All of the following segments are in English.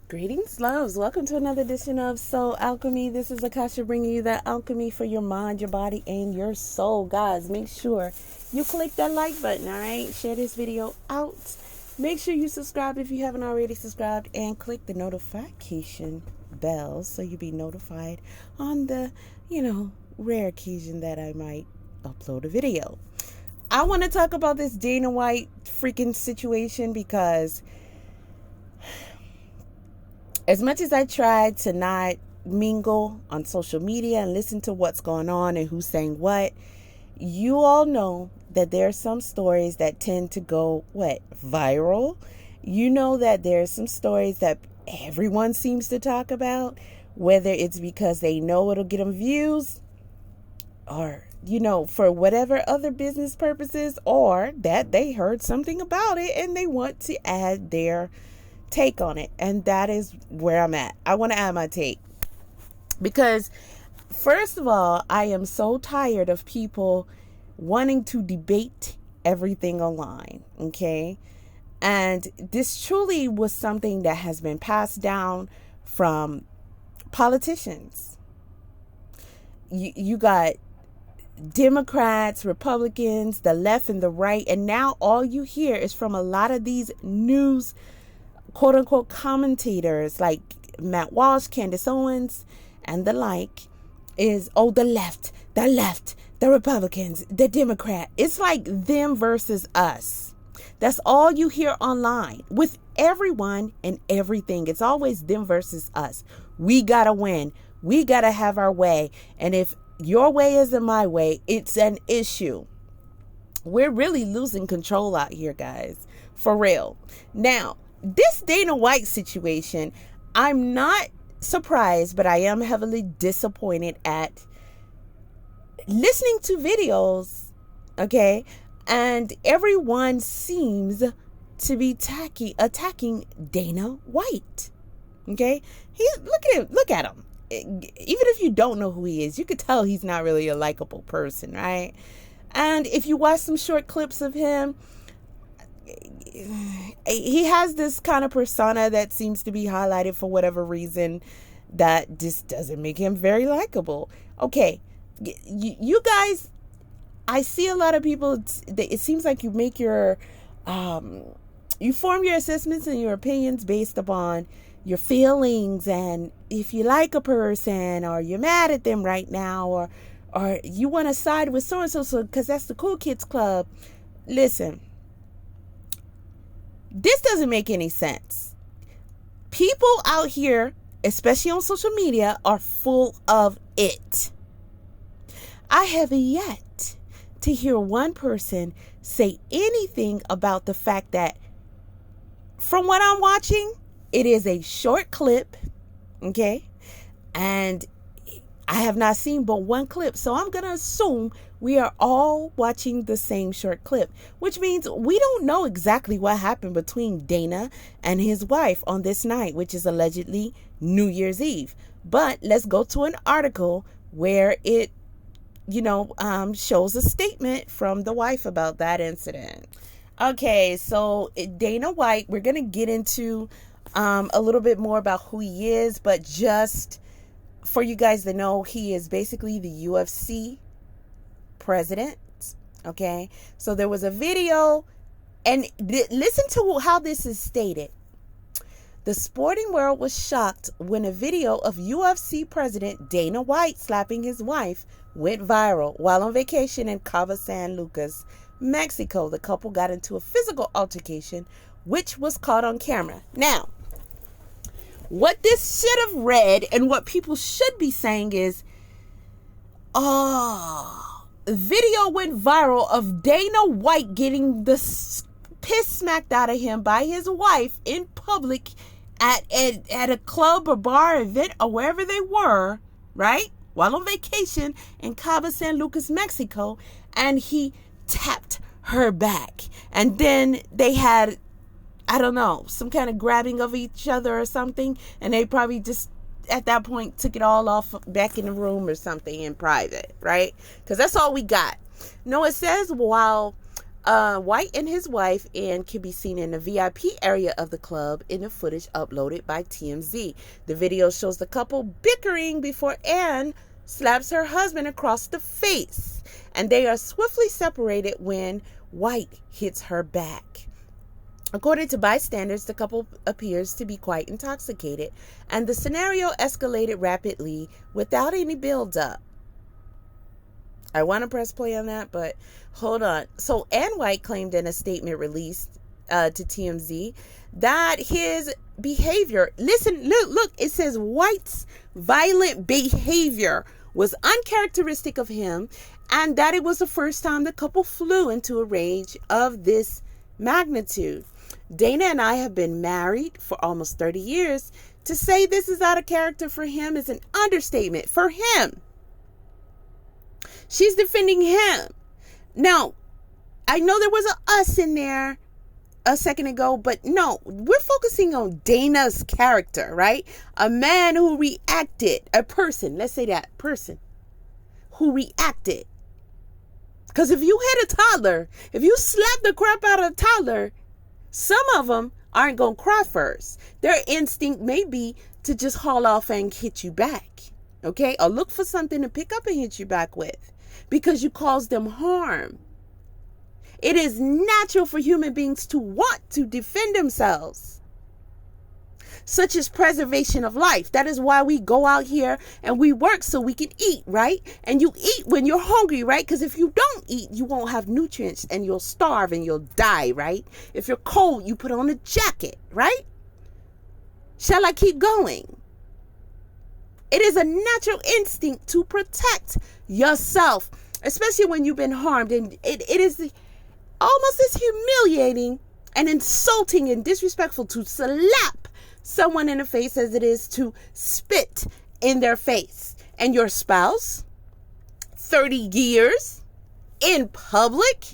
Greetings, loves. Welcome to another edition of Soul Alchemy. This is Akasha bringing you that alchemy for your mind, your body, and your soul. Guys, make sure you click that like button, all right? Share this video out. Make sure you subscribe if you haven't already subscribed, and click the notification bell so you'll be notified on the, rare occasion that I might upload a video. I want to talk about this Dana White freaking situation because as much as I try to not mingle on social media and listen to what's going on and who's saying what, you all know that there are some stories that tend to go, viral? You know that there are some stories that everyone seems to talk about, whether it's because they know it'll get them views or, for whatever other business purposes, or that they heard something about it and they want to add their take on it. And that is where I'm at. I want to add my take because, first of all, I am so tired of people wanting to debate everything online. Okay. And this truly was something that has been passed down from politicians. You got Democrats, Republicans, the left and the right. And now all you hear is from a lot of these news quote unquote commentators like Matt Walsh, Candace Owens, and the like is, the left, the Republicans, the Democrat. It's like them versus us. That's all you hear online with everyone and everything. It's always them versus us. We gotta win. We gotta have our way. And if your way isn't my way, it's an issue. We're really losing control out here, guys. For real. Now, this Dana White situation, I'm not surprised, but I am heavily disappointed at listening to videos, okay? And everyone seems to be attacking Dana White, okay? Look at him. Even if you don't know who he is, you could tell he's not really a likable person, right? And if you watch some short clips of him, he has this kind of persona that seems to be highlighted for whatever reason that just doesn't make him very likable. Okay, you guys, I see a lot of people, it seems like you make your, you form your assessments and your opinions based upon your feelings, and if you like a person or you're mad at them right now, or you want to side with so-and-so because that's the cool kids club. Listen, this doesn't make any sense. People out here, especially on social media, are full of it. I have yet to hear one person say anything about the fact that, from what I'm watching, it is a short clip, okay? And I have not seen but one clip, so I'm going to assume we are all watching the same short clip, which means we don't know exactly what happened between Dana and his wife on this night, which is allegedly New Year's Eve. But let's go to an article where it, shows a statement from the wife about that incident. Okay, so Dana White, we're going to get into a little bit more about who he is, but just for you guys to know, he is basically the UFC president. Okay, so there was a video, and listen to how this is stated. The sporting world was shocked when a video of UFC president Dana White slapping his wife went viral while on vacation in Cabo San Lucas, Mexico. The couple got into a physical altercation, which was caught on camera. Now, what this should have read and what people should be saying is, video went viral of Dana White getting the piss smacked out of him by his wife in public at a club or bar event or wherever they were, right? While on vacation in Cabo San Lucas, Mexico, and he tapped her back. And then they had, I don't know, some kind of grabbing of each other or something, and they probably just at that point took it all off back in the room or something in private, right? Because that's all we got. No, it says while White and his wife Ann can be seen in the VIP area of the club in the footage uploaded by TMZ. The video shows the couple bickering before Ann slaps her husband across the face, and they are swiftly separated when White hits her back. According to bystanders, the couple appears to be quite intoxicated, and the scenario escalated rapidly without any build-up. I want to press play on that, but hold on. So Ann White claimed in a statement released to TMZ that his behavior, look, it says White's violent behavior was uncharacteristic of him, and that it was the first time the couple flew into a rage of this magnitude. Dana and I have been married for almost 30 years. To say this is out of character for him is an understatement. For him. She's defending him. Now, I know there was a us in there a second ago, but no, we're focusing on Dana's character, right? A man who reacted, a person, let's say that person who reacted. Because if you hit a toddler, if you slap the crap out of a toddler, some of them aren't going to cry first. Their instinct may be to just haul off and hit you back, okay? Or look for something to pick up and hit you back with, because you caused them harm. It is natural for human beings to want to defend themselves, such as preservation of life. That is why we go out here and we work so we can eat, right? And you eat when you're hungry, right? Because if you don't eat, you won't have nutrients and you'll starve and you'll die, right? If you're cold, you put on a jacket, right? Shall I keep going? It is a natural instinct to protect yourself, especially when you've been harmed. And it is almost as humiliating and insulting and disrespectful to slap someone in the face as it is to spit in their face. And your spouse, 30 years in public?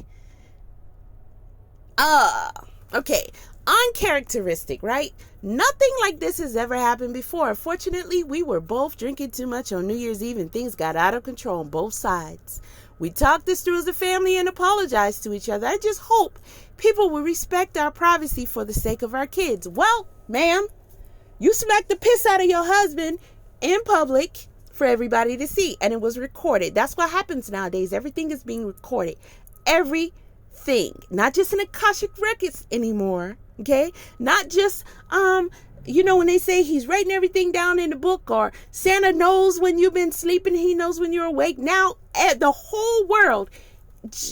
Okay. Uncharacteristic, right? Nothing like this has ever happened before. Fortunately, we were both drinking too much on New Year's Eve and things got out of control on both sides. We talked this through as a family and apologized to each other. I just hope people will respect our privacy for the sake of our kids. Well, ma'am, you smacked the piss out of your husband in public for everybody to see, and it was recorded. That's what happens nowadays. Everything is being recorded. Everything. Not just in Akashic records anymore. Okay? Not just, when they say he's writing everything down in the book, or Santa knows when you've been sleeping, he knows when you're awake. Now, the whole world,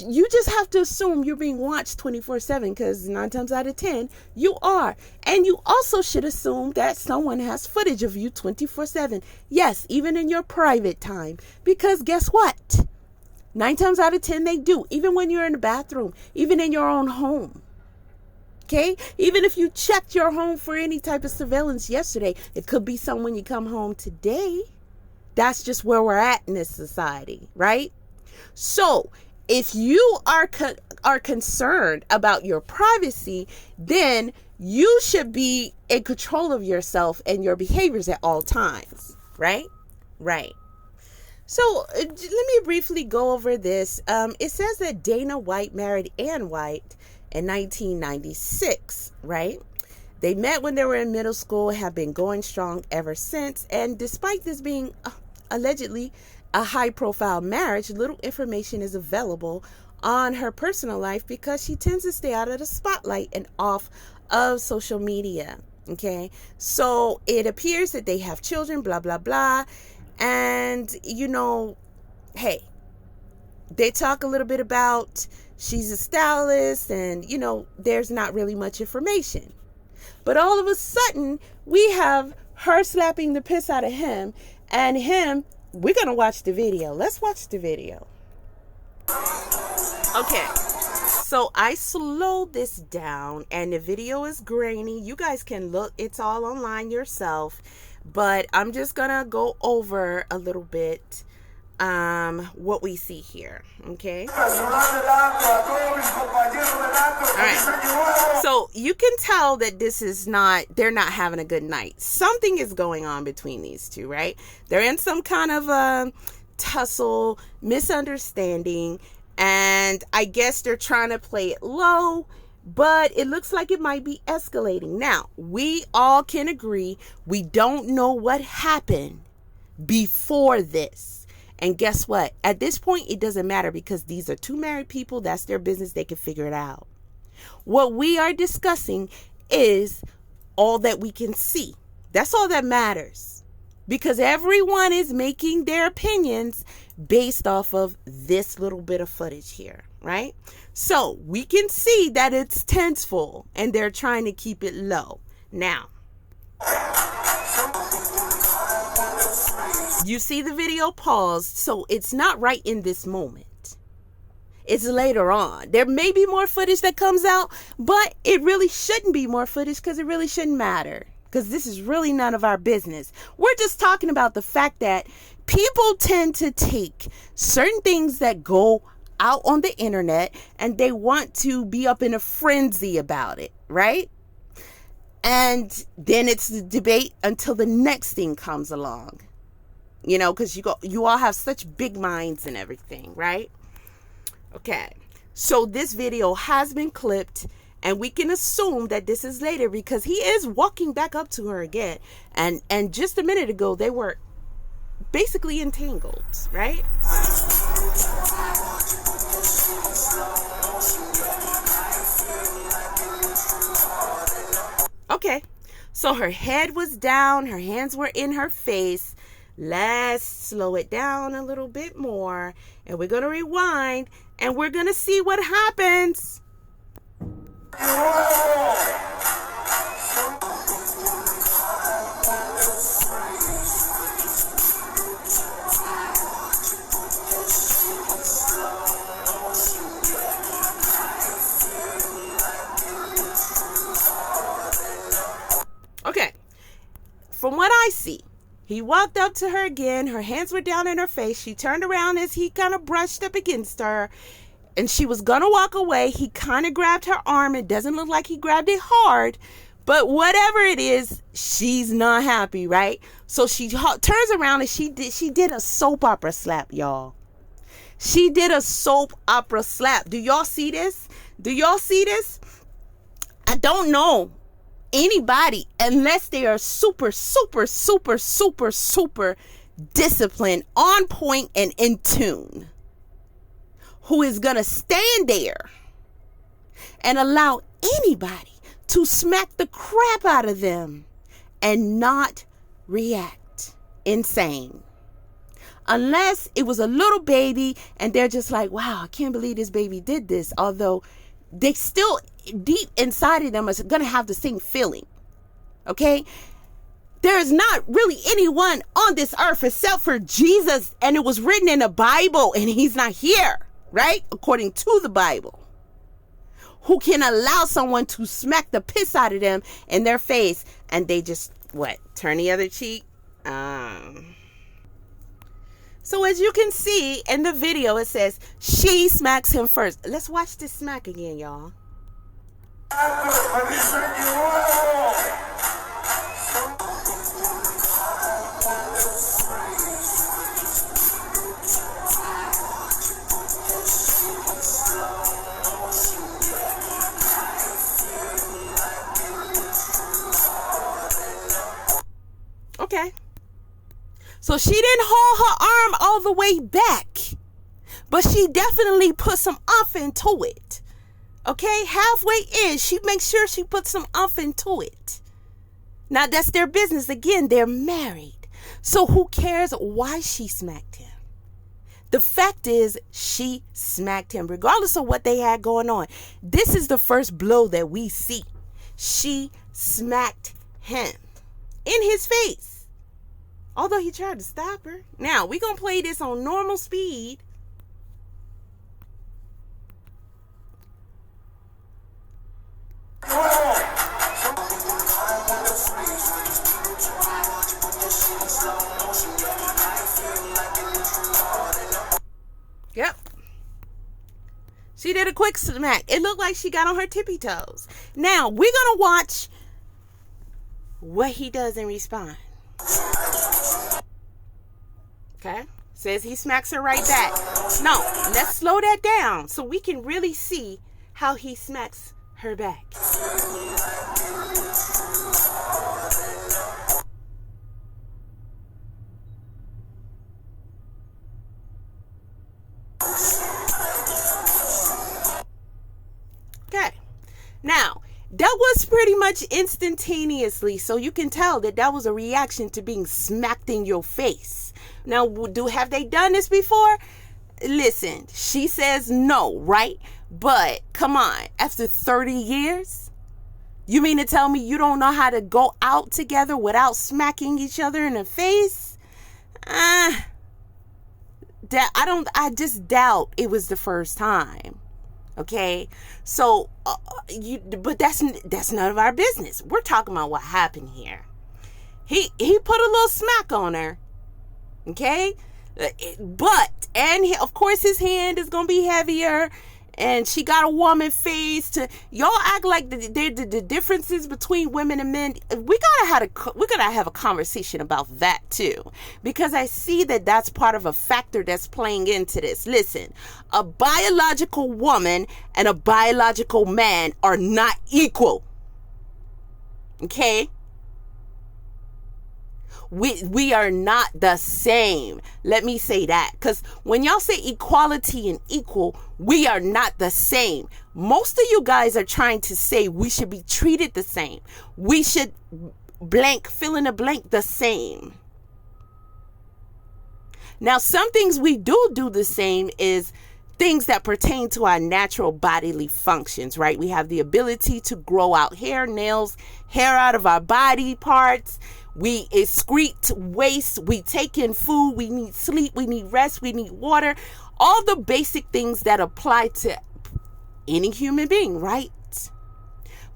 you just have to assume you're being watched 24/7, because 9 times out of 10, you are. And you also should assume that someone has footage of you 24/7. Yes, even in your private time. Because guess what? 9 times out of 10, they do. Even when you're in the bathroom, even in your own home. Okay? Even if you checked your home for any type of surveillance yesterday, it could be someone you come home today. That's just where we're at in this society, right? So, if you are concerned about your privacy, then you should be in control of yourself and your behaviors at all times, right? Right. So let me briefly go over this. It says that Dana White married Ann White in 1996, right? They met when they were in middle school, have been going strong ever since. And despite this being allegedly a high-profile marriage, little information is available on her personal life because she tends to stay out of the spotlight and off of social media. Okay, so it appears that they have children, blah, blah, blah. And, hey, they talk a little bit about she's a stylist and, there's not really much information. But all of a sudden, we have her slapping the piss out of him and him. We're going to watch the video. Let's watch the video. Okay. So I slowed this down and the video is grainy. You guys can look. It's all online yourself. But I'm just going to go over a little bit what we see here. Okay. All right. So you can tell that they're not having a good night. Something is going on between these two, right? They're in some kind of tussle, misunderstanding. And I guess they're trying to play it low, but it looks like it might be escalating. Now, we all can agree we don't know what happened before this. And guess what? At this point, it doesn't matter because these are two married people. That's their business. They can figure it out. What we are discussing is all that we can see. That's all that matters. Because everyone is making their opinions based off of this little bit of footage here, right? So we can see that it's tenseful and they're trying to keep it low. Now, you see the video paused, so it's not right in this moment. It's later on. There may be more footage that comes out, but it really shouldn't be more footage because it really shouldn't matter. Because this is really none of our business. We're just talking about the fact that people tend to take certain things that go out on the internet and they want to be up in a frenzy about it, right? And then it's the debate until the next thing comes along. You know, because you all have such big minds and everything, right? Okay. So this video has been clipped. And we can assume that this is later because he is walking back up to her again. And just a minute ago, they were basically entangled, right? Okay. So her head was down. Her hands were in her face. Let's slow it down a little bit more. And we're going to rewind. And we're going to see what happens. Okay, from what I see, he walked up to her again. Her hands were down in her face. She turned around as he kind of brushed up against her. And she was going to walk away. He kind of grabbed her arm. It doesn't look like he grabbed it hard. But whatever it is, she's not happy, right? So she turns around and she did a soap opera slap, y'all. She did a soap opera slap. Do y'all see this? Do y'all see this? I don't know anybody, unless they are super, super, super, super, super disciplined, on point, and in tune, who is going to stand there and allow anybody to smack the crap out of them and not react insane. Unless it was a little baby and they're just like, wow, I can't believe this baby did this. Although they still deep inside of them are going to have the same feeling. Okay? There is not really anyone on this earth except for Jesus, and it was written in the Bible, and he's not here. Right? According to the Bible. Who can allow someone to smack the piss out of them in their face and they just, turn the other cheek? So as you can see in the video, it says she smacks him first. Let's watch this smack again, y'all. Okay. So she didn't hold her arm all the way back, but she definitely put some oomph into it. Okay, halfway in, she makes sure she puts some oomph into it. Now that's their business. Again, they're married. So who cares why she smacked him? The fact is, she smacked him regardless of what they had going on. This is the first blow that we see. She smacked him in his face. Although he tried to stop her. Now, we're going to play this on normal speed. Yep. She did a quick smack. It looked like she got on her tippy toes. Now, we're going to watch what he does in response. Okay, Says he smacks her right back. No, let's slow that down so we can really see how he smacks her back. Okay. Now, that was pretty much instantaneously, so you can tell that that was a reaction to being smacked in your face. Now, have they done this before? Listen, she says no, right? But come on, after 30 years, you mean to tell me you don't know how to go out together without smacking each other in the face? I just doubt it was the first time. Okay, so but that's none of our business. We're talking about what happened here. He put a little smack on her. Okay, of course his hand is gonna be heavier, and she got a woman face. To y'all act like the differences between women and men. We gotta have a conversation about that too, because I see that that's part of a factor that's playing into this. Listen, a biological woman and a biological man are not equal. Okay. We are not the same. Let me say that. Because when y'all say equality and equal, we are not the same. Most of you guys are trying to say we should be treated the same. We should fill in a blank the same. Now, some things we do the same is things that pertain to our natural bodily functions, right? We have the ability to grow out hair, nails, hair out of our body parts. We excrete waste. We take in food. We need sleep. We need rest. We need water. All the basic things that apply to any human being, right?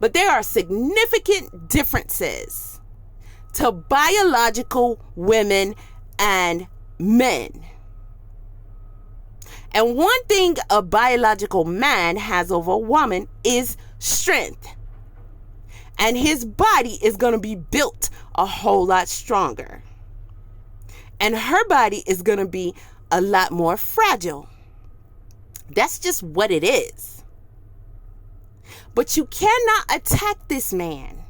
But there are significant differences to biological women and men. And one thing a biological man has over a woman is strength. And his body is going to be built a whole lot stronger. And her body is going to be a lot more fragile. That's just what it is. But you cannot attack this man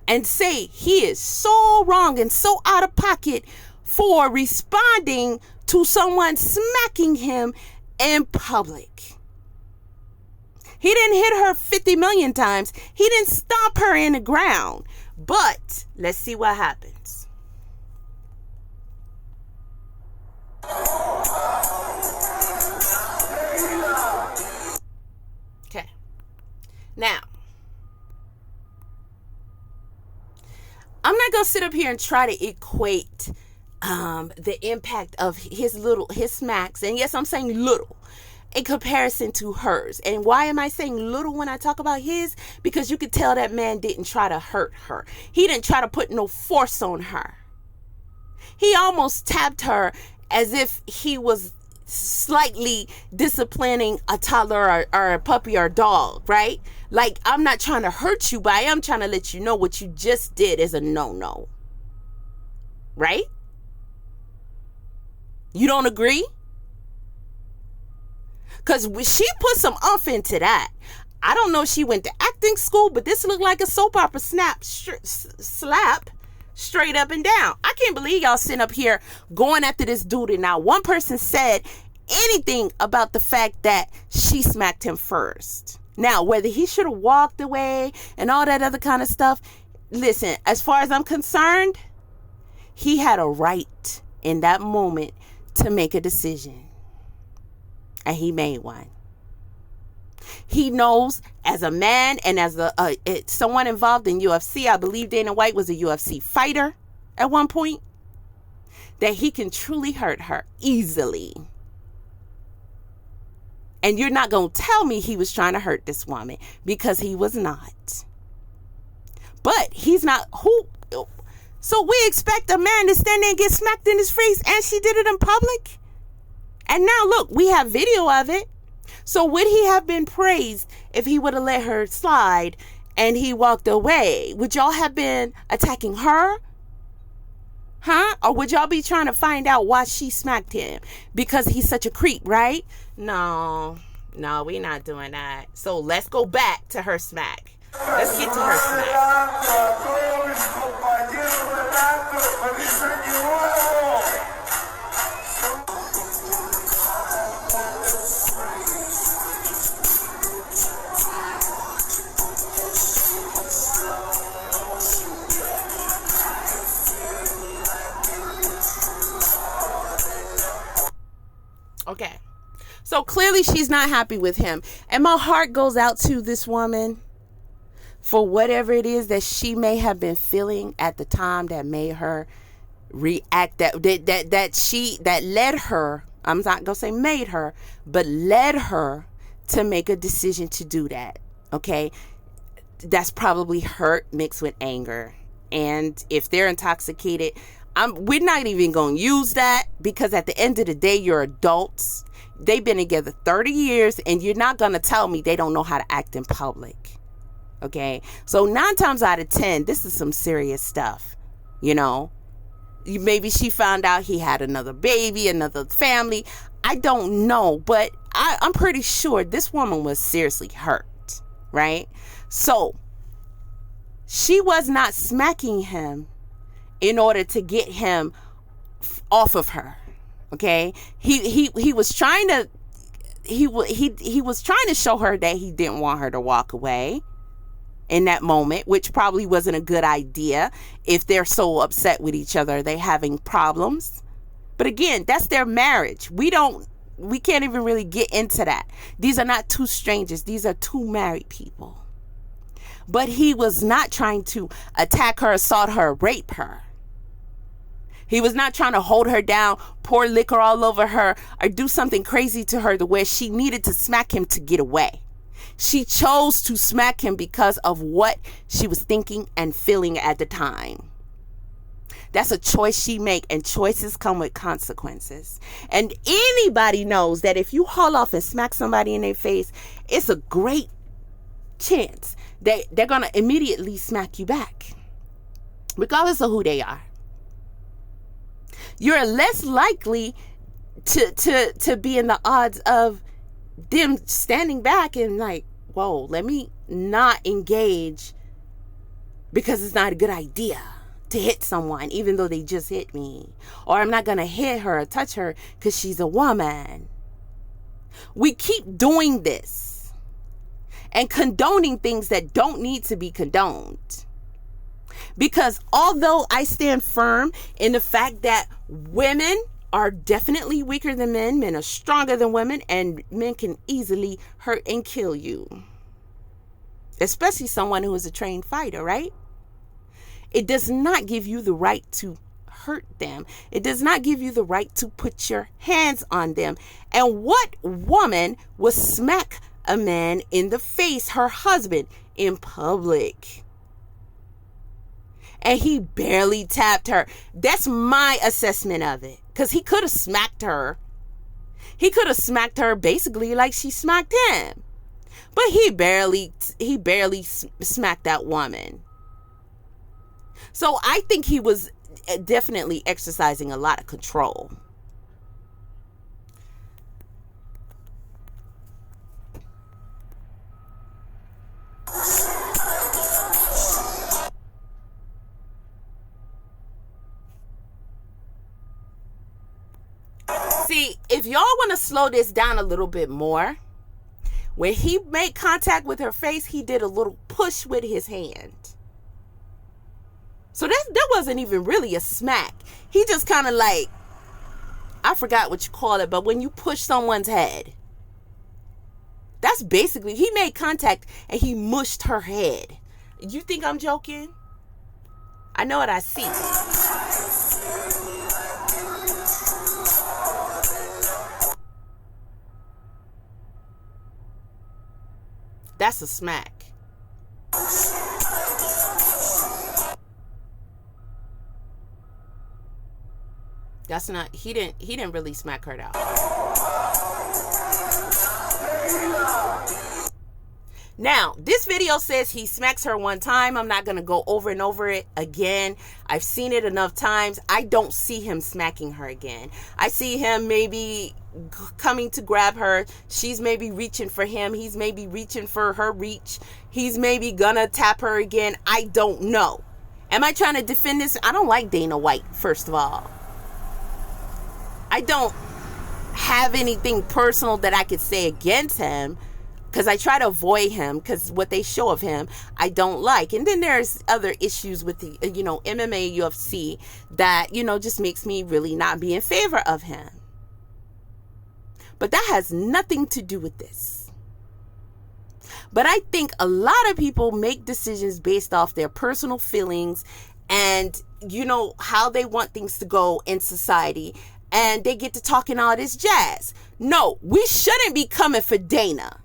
and say he is so wrong and so out of pocket for responding to someone smacking him in public. He didn't hit her 50 million times. He didn't stomp her in the ground. But let's see what happens. Okay. Now, I'm not going to sit up here and try to equate the impact of his smacks. And yes, I'm saying little in comparison to hers. And why am I saying little when I talk about his? Because you could tell that man didn't try to hurt her. He didn't try to put no force on her. He almost tapped her as if he was slightly disciplining a toddler or a puppy or a dog, right? Like, I'm not trying to hurt you, but I am trying to let you know what you just did is a no-no. Right? You don't agree? Because she put some umph into that. I don't know if she went to acting school, but this looked like a soap opera slap straight up and down. I can't believe y'all sitting up here going after this dude, and not one person said anything about the fact that she smacked him first. Now, whether he should have walked away and all that other kind of stuff, listen, as far as I'm concerned, he had a right in that moment to make a decision. And he made one. He knows, as a man and as someone involved in UFC, I believe Dana White was a UFC fighter at one point, that he can truly hurt her easily. And you're not going to tell me he was trying to hurt this woman, because he was not. But he's not who. So we expect a man to stand there and get smacked in his face, and she did it in public? And now look, we have video of it. So would he have been praised if he would have let her slide and he walked away? Would y'all have been attacking her? Huh? Or would y'all be trying to find out why she smacked him? Because he's such a creep, right? No, we not doing that. So let's go back to her smack. Let's get to her smack. Okay. So clearly she's not happy with him. And my heart goes out to this woman for whatever it is that she may have been feeling at the time that made her react, that led her, I'm not going to say made her, but led her to make a decision to do that. Okay? That's probably hurt mixed with anger. And if they're intoxicated, we're not even going to use that, because at the end of the day, you're adults. They've been together 30 years, and you're not going to tell me they don't know how to act in public. Okay? So 9 times out of 10, this is some serious stuff. You know? Maybe she found out he had another baby, another family. I don't know, but I'm pretty sure this woman was seriously hurt. Right? So she was not smacking him in order to get him off of her. Okay? He was trying to he was trying to show her that he didn't want her to walk away in that moment, which probably wasn't a good idea if they're so upset with each other, they having problems. But again, that's their marriage. We can't even really get into that. These are not two strangers. These are two married people. But he was not trying to attack her, assault her, rape her. He was not trying to hold her down, pour liquor all over her, or do something crazy to her to where she needed to smack him to get away. She chose to smack him because of what she was thinking and feeling at the time. That's a choice she made, and choices come with consequences. And anybody knows that if you haul off and smack somebody in their face, it's a great chance that they're going to immediately smack you back, regardless of who they are. You're less likely to be in the odds of them standing back and like, whoa, let me not engage, because it's not a good idea to hit someone even though they just hit me, or I'm not going to hit her or touch her because she's a woman. We keep doing this and condoning things that don't need to be condoned. Because although I stand firm in the fact that women are definitely weaker than men are stronger than women, and men can easily hurt and kill you. Especially someone who is a trained fighter, right? It does not give you the right to hurt them. It does not give you the right to put your hands on them. And what woman would smack a man in the face, her husband, in public? And he barely tapped her. That's my assessment of it. Because he could have smacked her. He could have smacked her basically like she smacked him. But he barely smacked that woman. So I think he was definitely exercising a lot of control. See, if y'all want to slow this down a little bit more, when he made contact with her face, he did a little push with his hand. So that wasn't even really a smack. He just kind of like, I forgot what you call it, but when you push someone's head, that's basically, he made contact and he mushed her head. You think I'm joking? I know what I see. That's a smack. That's not, he didn't really smack her though. Now, this video says he smacks her one time. I'm not going to go over and over it again. I've seen it enough times. I don't see him smacking her again. I see him maybe coming to grab her. She's maybe reaching for him. He's maybe reaching for her reach. He's maybe going to tap her again. I don't know. Am I trying to defend this? I don't like Dana White, first of all. I don't have anything personal that I could say against him, because I try to avoid him, because what they show of him, I don't like. And then there's other issues with the, MMA, UFC that, just makes me really not be in favor of him. But that has nothing to do with this. But I think a lot of people make decisions based off their personal feelings and, how they want things to go in society. And they get to talking all this jazz. No, we shouldn't be coming for Dana.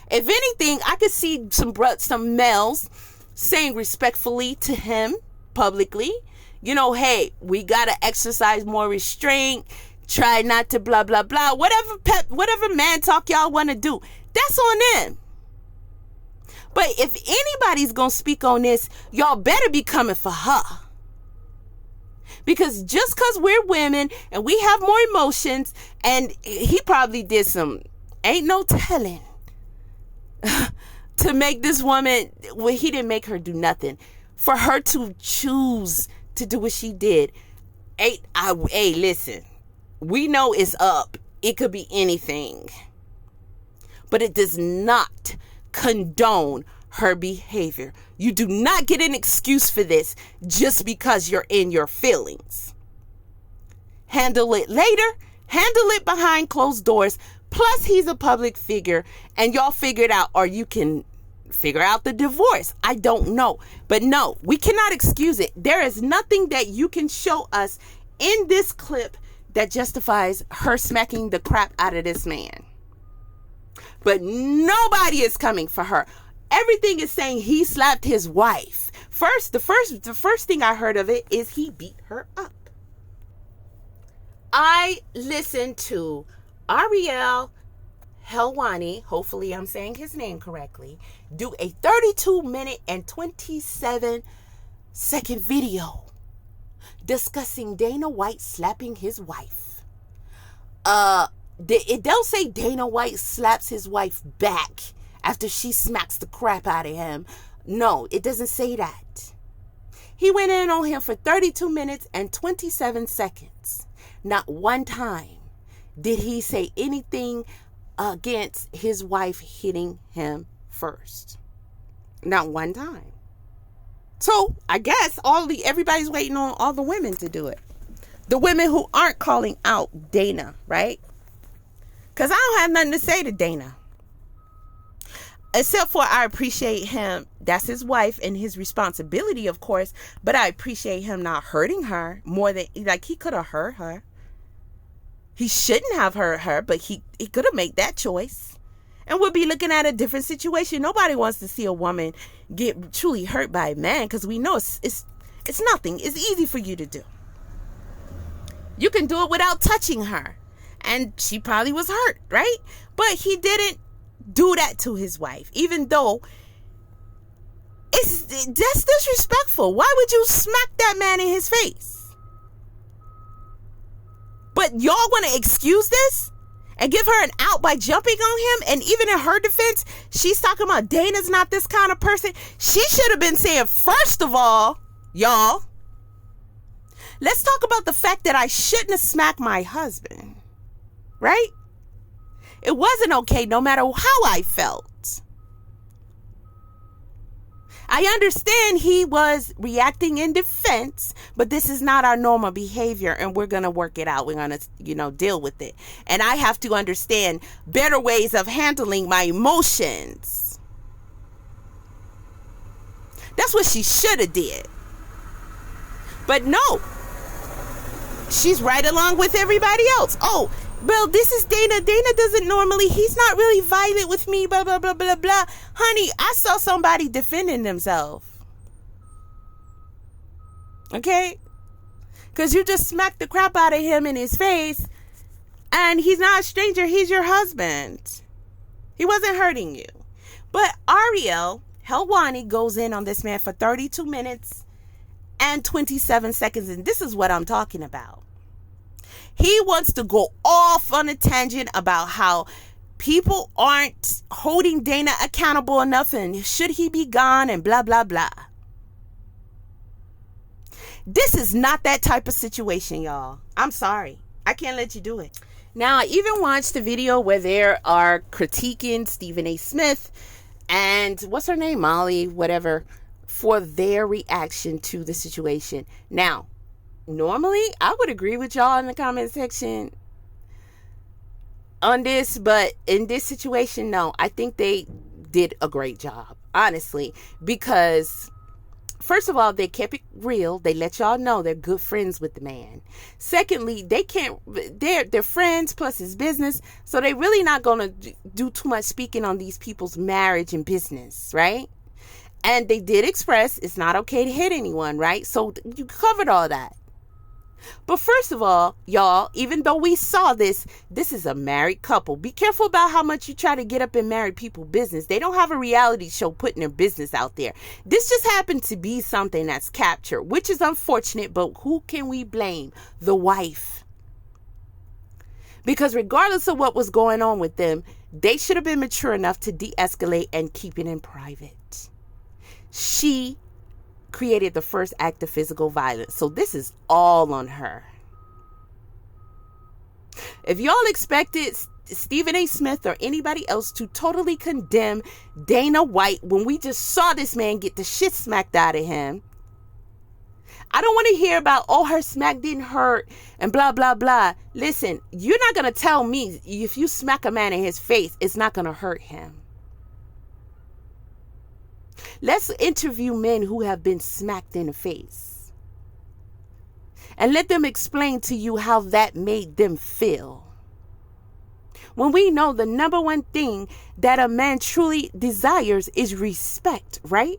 If anything, I could see some males saying respectfully to him publicly, hey, we got to exercise more restraint. Try not to blah, blah, blah. Whatever man talk y'all want to do, that's on them. But if anybody's going to speak on this, y'all better be coming for her. Because just because we're women and we have more emotions, and he probably did some, ain't no telling, to make this woman, well, he didn't make her do nothing. For her to choose to do what she did, hey, listen, we know it's up. It could be anything. But it does not condone her behavior. You do not get an excuse for this just because you're in your feelings. Handle it later. Handle it behind closed doors. Plus, he's a public figure, and y'all figure it out, or you can figure out the divorce. I don't know. But no, we cannot excuse it. There is nothing that you can show us in this clip that justifies her smacking the crap out of this man. But nobody is coming for her. Everything is saying he slapped his wife. The first thing I heard of it is he beat her up. I listened to Ariel Helwani, hopefully I'm saying his name correctly, do a 32-minute and 27-second video discussing Dana White slapping his wife. It don't say Dana White slaps his wife back after she smacks the crap out of him. No, it doesn't say that. He went in on him for 32 minutes and 27 seconds. Not one time did he say anything against his wife hitting him first. Not one time. So I guess everybody's waiting on all the women to do it. The women who aren't calling out Dana, right? Because I don't have nothing to say to Dana. Except for I appreciate him. That's his wife and his responsibility, of course. But I appreciate him not hurting her more than, he could have hurt her. He shouldn't have hurt her, but he could have made that choice. And we'll be looking at a different situation. Nobody wants to see a woman get truly hurt by a man, because we know it's nothing. It's easy for you to do. You can do it without touching her. And she probably was hurt, right? But he didn't do that to his wife, even though that's disrespectful. Why would you smack that man in his face? But y'all want to excuse this and give her an out by jumping on him? And even in her defense, she's talking about Dana's not this kind of person. She should have been saying, first of all, y'all, let's talk about the fact that I shouldn't have smacked my husband. Right? It wasn't okay no matter how I felt. I understand he was reacting in defense, but this is not our normal behavior, and we're going to work it out. We're going to, deal with it. And I have to understand better ways of handling my emotions. That's what she should have did. But no. She's right along with everybody else. Oh, well, this is Dana. Dana doesn't normally, he's not really violent with me, blah, blah, blah, blah, blah. Honey, I saw somebody defending themselves. Okay? Because you just smacked the crap out of him in his face, and he's not a stranger. He's your husband. He wasn't hurting you. But Ariel Helwani goes in on this man for 32 minutes and 27 seconds. And this is what I'm talking about. He wants to go off on a tangent about how people aren't holding Dana accountable enough and should he be gone and blah, blah, blah. This is not that type of situation, y'all. I'm sorry. I can't let you do it. Now, I even watched the video where they are critiquing Stephen A. Smith and what's her name? Molly, whatever, for their reaction to the situation. Now, normally, I would agree with y'all in the comment section on this, but in this situation, no. I think they did a great job, honestly, because first of all, they kept it real. They let y'all know they're good friends with the man. Secondly, they're friends plus his business, so they really not going to do too much speaking on these people's marriage and business, right? And they did express it's not okay to hit anyone, right? So you covered all that. But first of all, y'all, even though we saw this is a married couple. Be careful about how much you try to get up in married people's business. They don't have a reality show putting their business out there. This just happened to be something that's captured, which is unfortunate, but who can we blame? The wife. Because regardless of what was going on with them, they should have been mature enough to de-escalate and keep it in private. She created the first act of physical violence. So this is all on her. If y'all expected Stephen A. Smith or anybody else to totally condemn Dana White when we just saw this man get the shit smacked out of him, I don't want to hear about, oh, her smack didn't hurt and blah, blah, blah. Listen, you're not going to tell me if you smack a man in his face, it's not going to hurt him. Let's interview men who have been smacked in the face and let them explain to you how that made them feel. When we know the number one thing that a man truly desires is respect, right?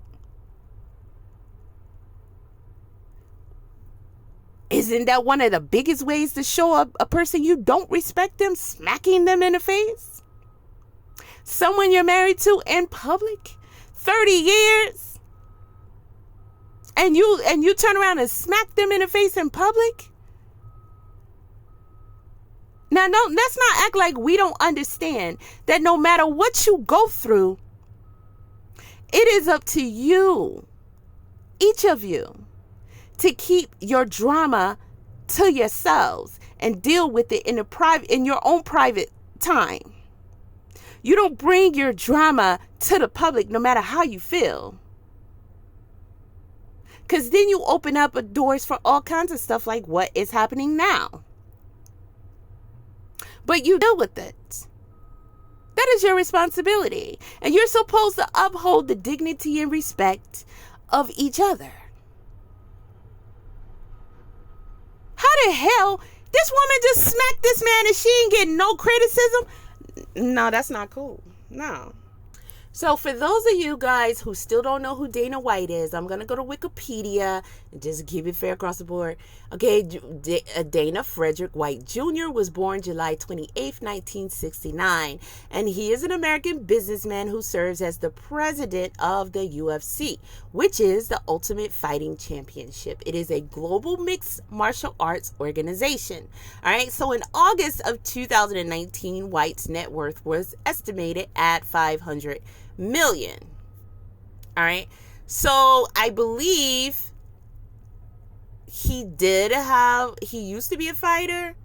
Isn't that one of the biggest ways to show a person you don't respect them? Smacking them in the face? Someone you're married to in public? 30 years and you turn around and smack them in the face in public? Now, no, let's not act like we don't understand that no matter what you go through, it is up to you, each of you, to keep your drama to yourselves and deal with it in your own private time. You don't bring your drama to the public no matter how you feel. Because then you open up doors for all kinds of stuff like what is happening now. But you deal with it. That is your responsibility. And you're supposed to uphold the dignity and respect of each other. How the hell? This woman just smacked this man and she ain't getting no criticism? No, that's not cool. No. So for those of you guys who still don't know who Dana White is, I'm going to go to Wikipedia and just keep it fair across the board. Okay, Dana Frederick White Jr. was born July 28th, 1969, and he is an American businessman who serves as the president of the UFC, which is the Ultimate Fighting Championship. It is a global mixed martial arts organization. All right, so in August of 2019, White's net worth was estimated at $500 million. All right, so I believe he used to be a fighter.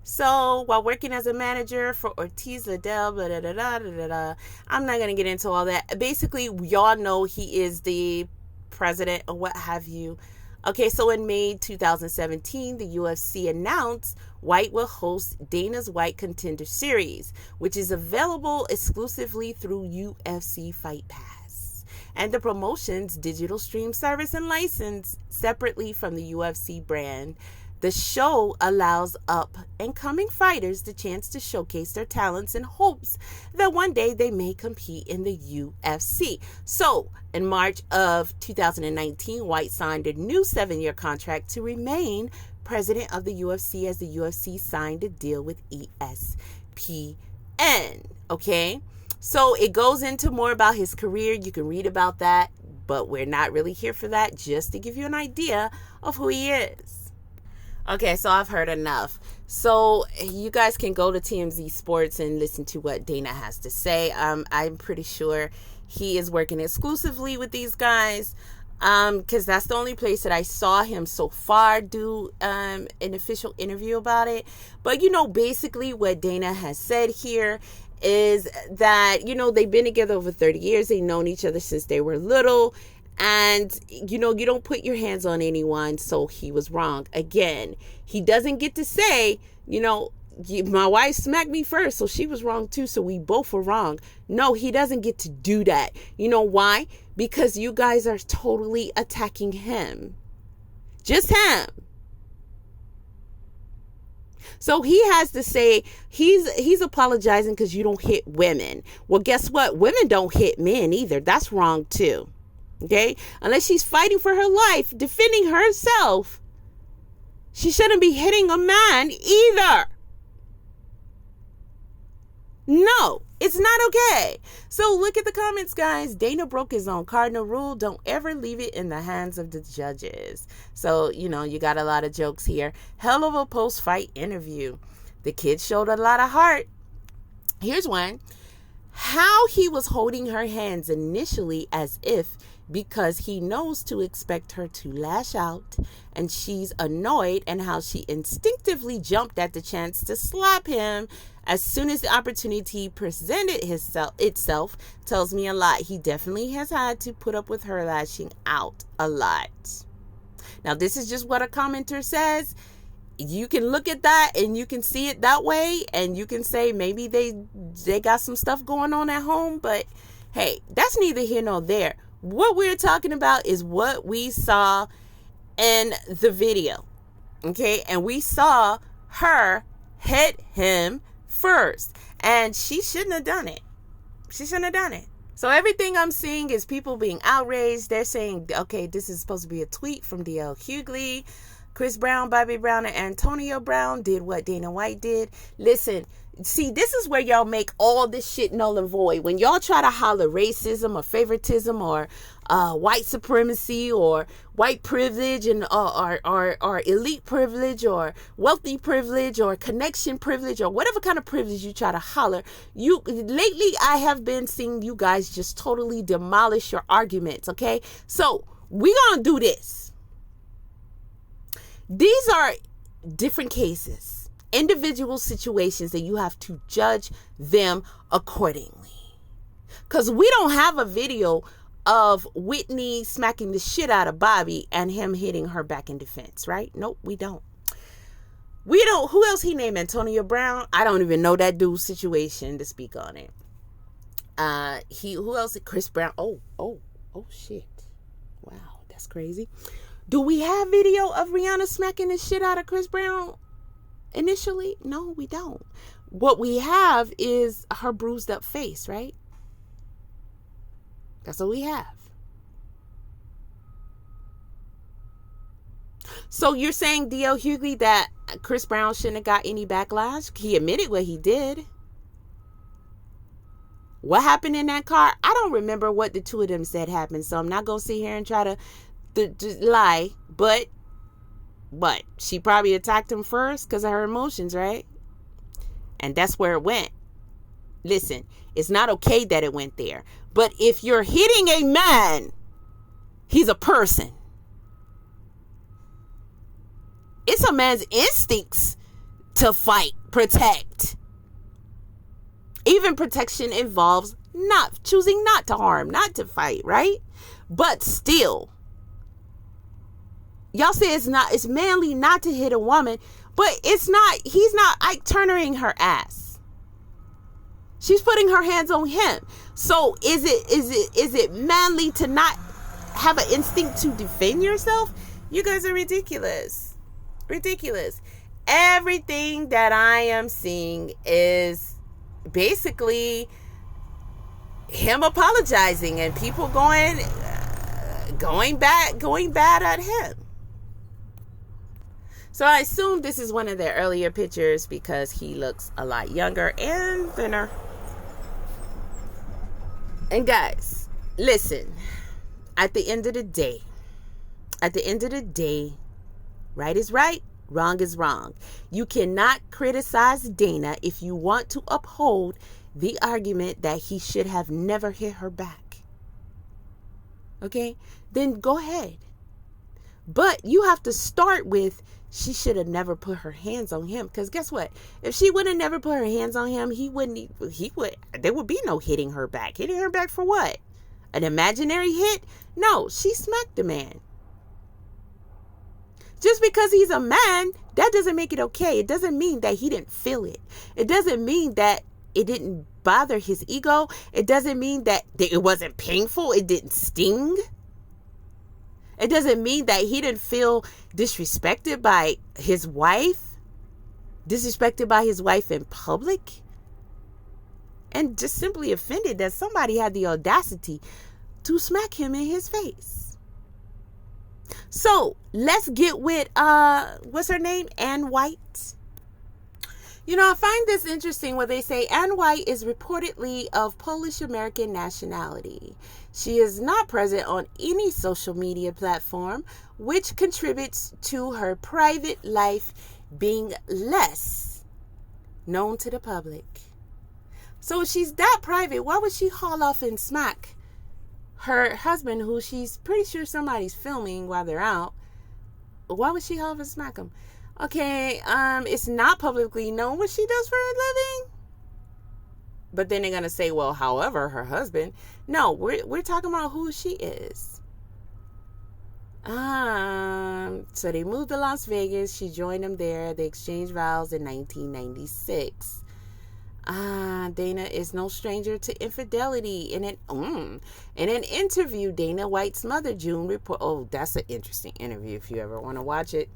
So while working as a manager for Ortiz Liddell, blah, blah, blah, blah, blah, blah, I'm not going to get into all that. Basically, y'all know he is the president or what have you. Okay, so in May 2017, the UFC announced White will host Dana's White Contender Series, which is available exclusively through UFC Fight Pass and the promotion's digital stream service and license separately from the UFC brand. The show allows up-and-coming fighters the chance to showcase their talents in hopes that one day they may compete in the UFC. So, in March of 2019, White signed a new 7-year contract to remain president of the UFC as the UFC signed a deal with ESPN. p.m. Okay, so it goes into more about his career. You can read about that, but we're not really here for that, just to give you an idea of who he is. Okay, so I've heard enough. So you guys can go to TMZ Sports and listen to what Dana has to say. I'm pretty sure he is working exclusively with these guys, because that's the only place that I saw him so far do an official interview about it. But, basically what Dana has said here is that, they've been together over 30 years. They've known each other since they were little. And, you don't put your hands on anyone. So he was wrong. Again, he doesn't get to say, my wife smacked me first, so she was wrong too, so we both were wrong. No, he doesn't get to do that. You know why? Because you guys are totally attacking him. Just him. So he has to say he's apologizing because you don't hit women. Well, guess what? Women don't hit men either. That's wrong too. Okay? Unless she's fighting for her life, defending herself, she shouldn't be hitting a man either. No, it's not okay. So look at the comments, guys. Dana broke his own cardinal rule. Don't ever leave it in the hands of the judges. So, you got a lot of jokes here. Hell of a post-fight interview. The kid showed a lot of heart. Here's one. How he was holding her hands initially as if because he knows to expect her to lash out and she's annoyed, and how she instinctively jumped at the chance to slap him as soon as the opportunity presented itself tells me a lot. He definitely has had to put up with her lashing out a lot. Now, this is just what a commenter says. You can look at that and you can see it that way, and you can say maybe they got some stuff going on at home, but hey, that's neither here nor there. What we're talking about is what we saw in the video. Okay, and we saw her hit him first, and she shouldn't have done it. She shouldn't have done it. So everything I'm seeing is people being outraged. They're saying, okay, this is supposed to be a tweet from D.L. Hughley. Chris Brown, Bobby Brown, and Antonio Brown did what Dana White did. Listen, see, this is where y'all make all this shit null and void. When y'all try to holler racism or favoritism or white supremacy or white privilege and or elite privilege or wealthy privilege or connection privilege or whatever kind of privilege you try to holler, lately I have been seeing you guys just totally demolish your arguments. Okay, so we're gonna do this. These are different cases, individual situations that you have to judge them accordingly. Because we don't have a video of Whitney smacking the shit out of Bobby and him hitting her back in defense, right? Nope, we don't. We don't. Who else he named? Antonio Brown? I don't even know that dude's situation to speak on it. Who else? Chris Brown. Oh, shit. Wow, that's crazy. Do we have video of Rihanna smacking the shit out of Chris Brown initially? No, we don't. What we have is her bruised up face, right? That's what we have. So you're saying, D.L. Hughley, that Chris Brown shouldn't have got any backlash? He admitted what he did. What happened in that car? I don't remember what the two of them said happened, so I'm not going to sit here and try to lie, but she probably attacked him first because of her emotions, right? And that's where it went. Listen, it's not okay that it went there, but if you're hitting a man, he's a person. It's a man's instincts to fight, protect. Even protection involves choosing not to harm, not to fight, right? But still, y'all say it's manly not to hit a woman, but he's not Ike Turnering her ass. She's putting her hands on him. So is it manly to not have an instinct to defend yourself? You guys are ridiculous. Ridiculous. Everything that I am seeing is basically him apologizing and people going bad at him. So I assume this is one of their earlier pictures because he looks a lot younger and thinner. And guys, listen, at the end of the day, right is right, wrong is wrong. You cannot criticize Dana if you want to uphold the argument that he should have never hit her back. Okay? Then go ahead. But you have to start with, she should have never put her hands on him. Because guess what? If she would have never put her hands on him, there would be no hitting her back. Hitting her back for what? An imaginary hit? No, she smacked the man. Just because he's a man, that doesn't make it okay. It doesn't mean that he didn't feel it. It doesn't mean that it didn't bother his ego. It doesn't mean that it wasn't painful. It didn't sting. It doesn't mean that he didn't feel disrespected by his wife. Disrespected by his wife in public. And just simply offended that somebody had the audacity to smack him in his face. So let's get with, what's her name? Ann White. You know, I find this interesting where they say Ann White is reportedly of Polish-American nationality. She is not present on any social media platform, which contributes to her private life being less known to the public. So if she's that private, why would she haul off and smack her husband, who she's pretty sure somebody's filming while they're out? Why would she haul off and smack him? Okay, it's not publicly known what she does for a living. But then they're going to say, well, however, her husband. No, we're talking about who she is. So they moved to Las Vegas. She joined them there. They exchanged vows in 1996. Dana is no stranger to infidelity. In an interview, Dana White's mother, June, that's an interesting interview if you ever want to watch it.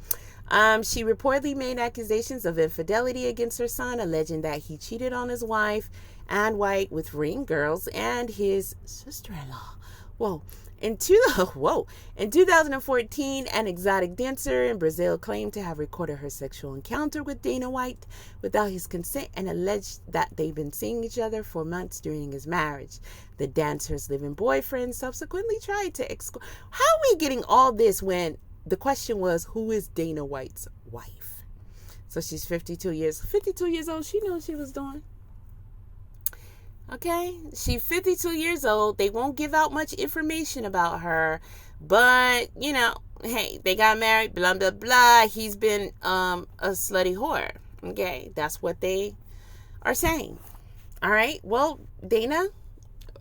She reportedly made accusations of infidelity against her son, alleging that he cheated on his wife, Ann White, with ring girls and his sister-in-law. In 2014, an exotic dancer in Brazil claimed to have recorded her sexual encounter with Dana White without his consent and alleged that they've been seeing each other for months during his marriage. The dancer's living boyfriend subsequently tried to How are we getting all this when the question was, who is Dana White's wife? So she's 52 years old. She knows she was doing. Okay, she's 52 years old. They won't give out much information about her, but you know, hey, they got married, blah blah blah. He's been a slutty whore. Okay, that's what they are saying. All right. Well, Dana,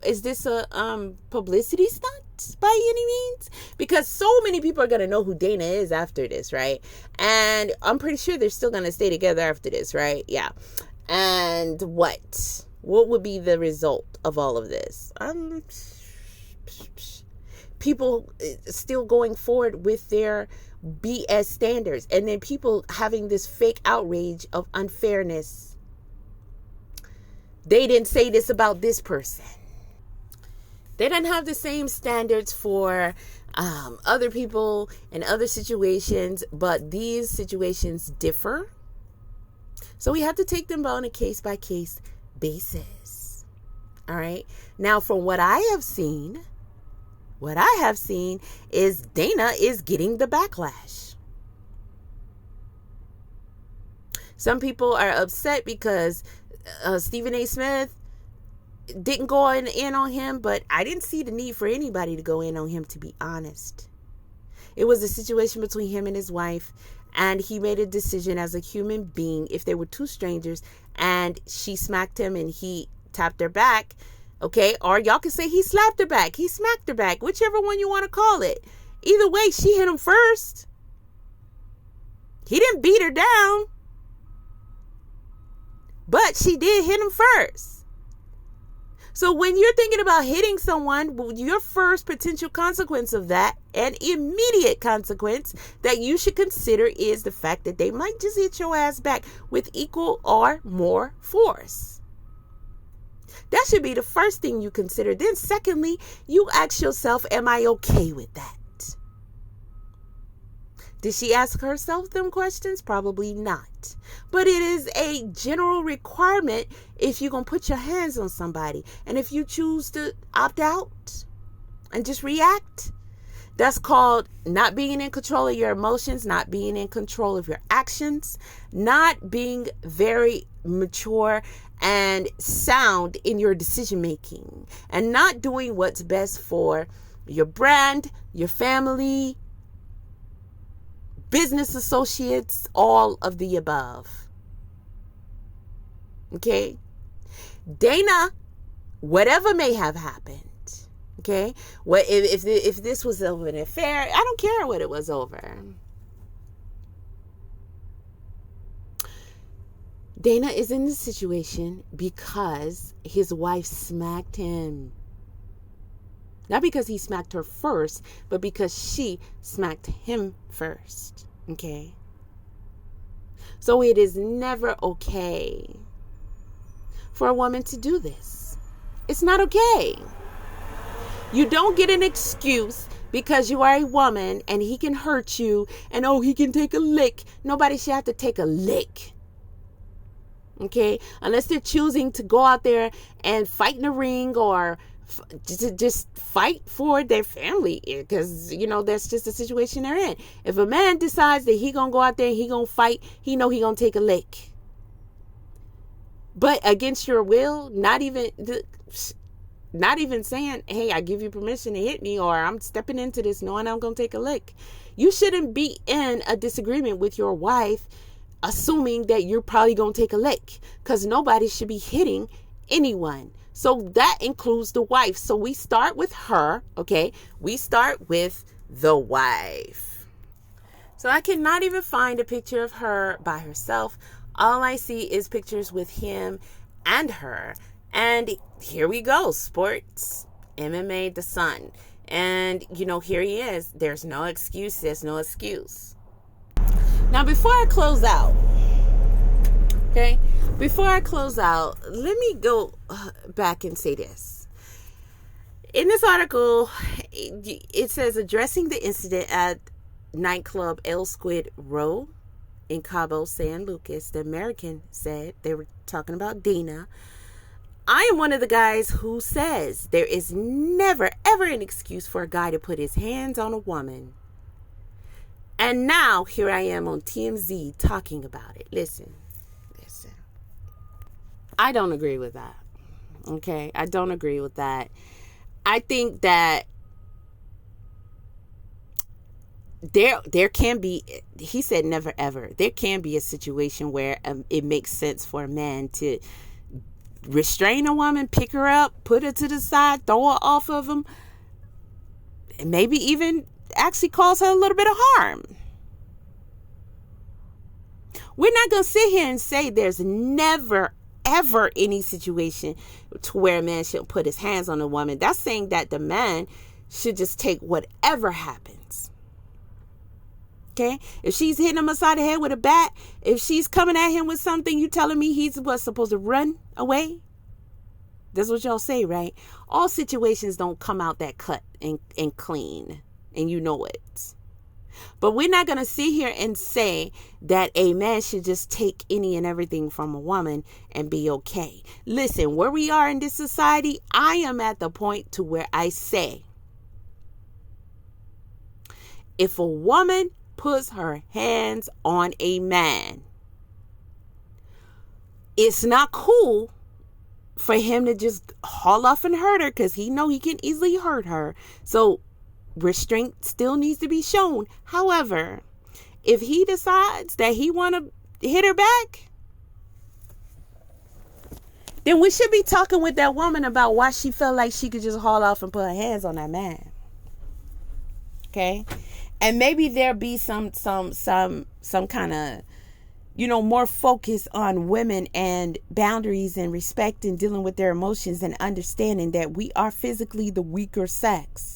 is this a publicity stunt by any means? Because so many people are gonna know who Dana is after this, right? And I'm pretty sure they're still gonna stay together after this, right? Yeah. And what would be the result of all of this? People still going forward with their BS standards, and then people having this fake outrage of unfairness. They didn't say this about this person. They don't have the same standards for other people and other situations, but these situations differ. So we have to take them on a case-by-case basis. All right. Now, from what I have seen is Dana is getting the backlash. Some people are upset because Stephen A. Smith didn't go in on him, but I didn't see the need for anybody to go in on him, to be honest. It was a situation between him and his wife, and he made a decision as a human being. If they were two strangers and she smacked him and he tapped her back, okay, or y'all can say he slapped her back, he smacked her back, whichever one you want to call it. Either way, she hit him first. He didn't beat her down, but she did hit him first. So when you're thinking about hitting someone, your first potential consequence of that, an immediate consequence that you should consider, is the fact that they might just hit your ass back with equal or more force. That should be the first thing you consider. Then secondly, you ask yourself, am I okay with that? Did she ask herself them questions? Probably not. But it is a general requirement if you're going to put your hands on somebody. And if you choose to opt out and just react, that's called not being in control of your emotions, not being in control of your actions, not being very mature and sound in your decision making, and not doing what's best for your brand, your family, business associates, all of the above. Okay? Dana, whatever may have happened, okay? What if this was over an affair? I don't care what it was over. Dana is in this situation because his wife smacked him. Not because he smacked her first, but because she smacked him first. Okay? So it is never okay for a woman to do this. It's not okay. You don't get an excuse because you are a woman and he can hurt you and, oh, he can take a lick. Nobody should have to take a lick. Okay? Unless they're choosing to go out there and fight in the ring or just fight for their family, because that's just the situation they're in. If a man decides that he gonna go out there and he gonna fight, he know he gonna take a lick. But against your will, not even saying, hey, I give you permission to hit me, or I'm stepping into this knowing I'm gonna take a lick. You shouldn't be in a disagreement with your wife assuming that you're probably gonna take a lick, because nobody should be hitting anyone. So that includes the wife. So we start with her, okay? We start with the wife. So I cannot even find a picture of her by herself. All I see is pictures with him and her. And here we go. Sports, MMA, the sun. And, here he is. There's no excuse. There's no excuse. Now, before I close out, okay? Before I close out, let me go back and say this. In this article, it says, addressing the incident at nightclub El Squid Row in Cabo San Lucas, the American said, they were talking about Dana, I am one of the guys who says there is never, ever an excuse for a guy to put his hands on a woman. And now, here I am on TMZ talking about it. Listen. I don't agree with that. Okay? I don't agree with that. I think that there can be, he said never ever, there can be a situation where it makes sense for a man to restrain a woman, pick her up, put her to the side, throw her off of him, and maybe even actually cause her a little bit of harm. We're not going to sit here and say there's never ever any situation to where a man should put his hands on a woman. That's saying that the man should just take whatever happens. Okay? If she's hitting him upside the head with a bat, if she's coming at him with something, you telling me he's supposed to run away? That's what y'all say, right? All situations don't come out that cut and clean, and you know it. But we're not going to sit here and say that a man should just take any and everything from a woman and be okay. Listen, where we are in this society, I am at the point to where I say, if a woman puts her hands on a man, it's not cool for him to just haul off and hurt her, because he know he can easily hurt her. So restraint still needs to be shown. However, if he decides that he want to hit her back, then we should be talking with that woman about why she felt like she could just haul off and put her hands on that man. Okay? And maybe there'll be some kind of, more focus on women and boundaries and respect and dealing with their emotions and understanding that we are physically the weaker sex.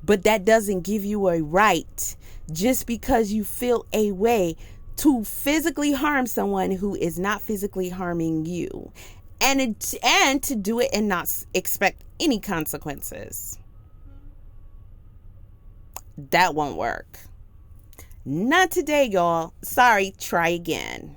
But that doesn't give you a right, just because you feel a way, to physically harm someone who is not physically harming you, and to do it and not expect any consequences. That won't work. Not today, y'all. Sorry, try again.